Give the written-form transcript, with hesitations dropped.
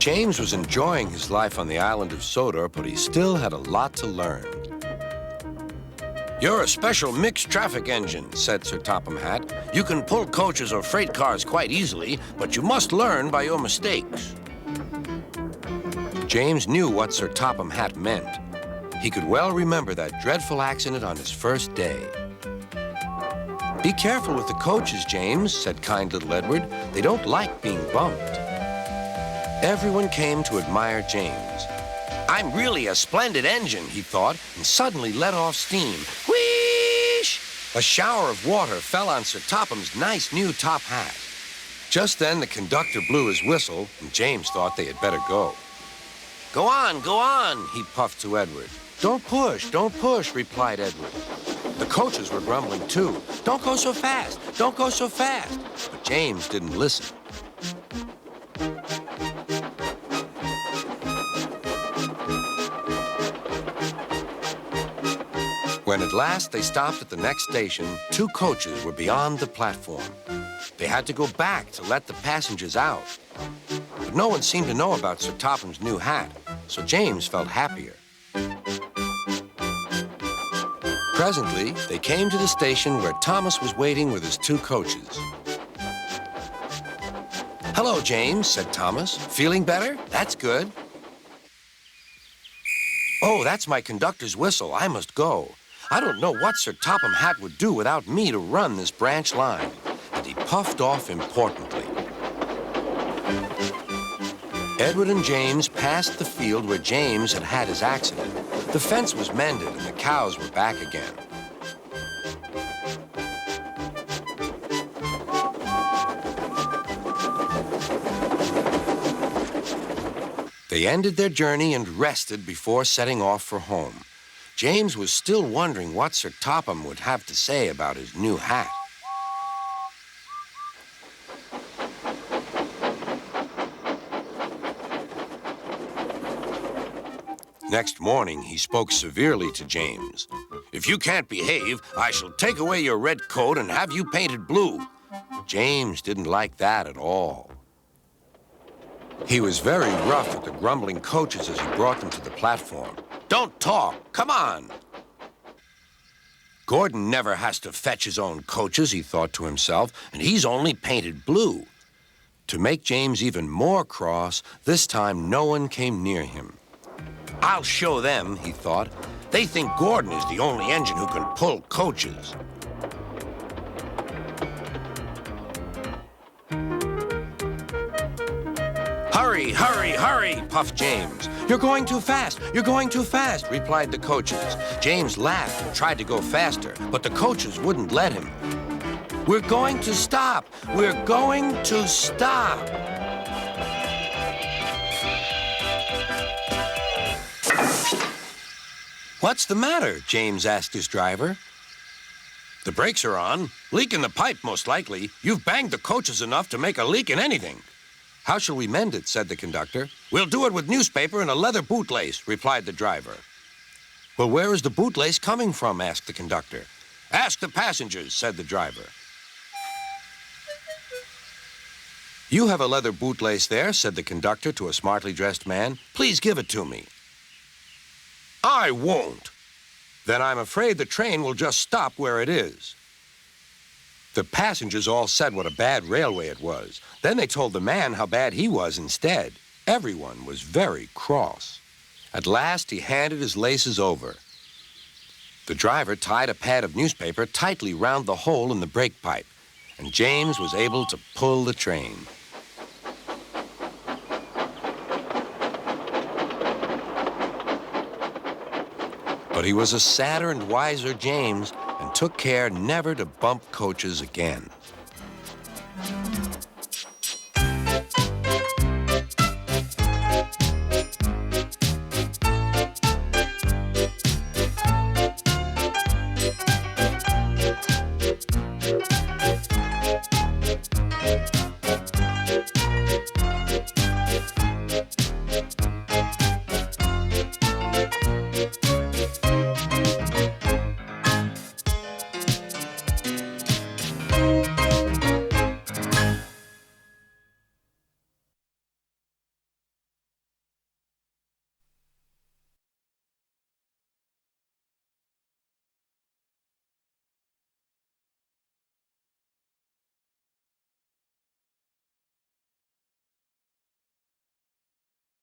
James was enjoying his life on the island of Sodor, but he still had a lot to learn. "You're a special mixed traffic engine," said Sir Topham Hatt. "You can pull coaches or freight cars quite easily, but you must learn by your mistakes." James knew what Sir Topham Hatt meant. He could well remember that dreadful accident on his first day. "Be careful with the coaches, James," said kind little Edward. "They don't like being bumped." Everyone came to admire James. "I'm really a splendid engine," he thought, and suddenly let off steam. Whoosh! A shower of water fell on Sir Topham's nice new top hat. Just then, the conductor blew his whistle, and James thought they had better go. Go on," he puffed to Edward. Don't push," replied Edward. The coaches were grumbling too. Don't go so fast. But James didn't listen. When at last they stopped at the next station, 2 coaches were beyond the platform. They had to go back to let the passengers out. But no one seemed to know about Sir Topham's new hat, so James felt happier. Presently, they came to the station where Thomas was waiting with his 2 coaches. "Hello, James," said Thomas. "Feeling better? That's good." "Oh, that's my conductor's whistle. I must go. I don't know what Sir Topham Hatt would do without me to run this branch line." And he puffed off importantly. Edward and James passed the field where James had had his accident. The fence was mended and the cows were back again. They ended their journey and rested before setting off for home. James was still wondering what Sir Topham would have to say about his new hat. Next morning, he spoke severely to James. "If you can't behave, I shall take away your red coat and have you painted blue." James didn't like that at all. He was very rough with the grumbling coaches as he brought them to the platform. "Don't talk, come on." Gordon never has to fetch his own coaches, he thought to himself, and he's only painted blue. To make James even more cross, this time no one came near him. "I'll show them," he thought. "They think Gordon is the only engine who can pull coaches." Hurry, puffed James. You're going too fast, replied the coaches. James laughed and tried to go faster, but the coaches wouldn't let him. We're going to stop. What's the matter? James asked his driver. The brakes are on. Leak in the pipe, most likely. You've banged the coaches enough to make a leak in anything. How shall we mend it? Said the conductor. We'll do it with newspaper and a leather bootlace, replied the driver. Well, where is the bootlace coming from? Asked the conductor. Ask the passengers, said the driver. You have a leather bootlace there, said the conductor to a smartly dressed man. Please give it to me. I won't. Then I'm afraid the train will just stop where it is. The passengers all said what a bad railway it was. Then they told the man how bad he was instead. Everyone was very cross. At last, he handed his laces over. The driver tied a pad of newspaper tightly round the hole in the brake pipe, and James was able to pull the train. But he was a sadder and wiser James and took care never to bump coaches again.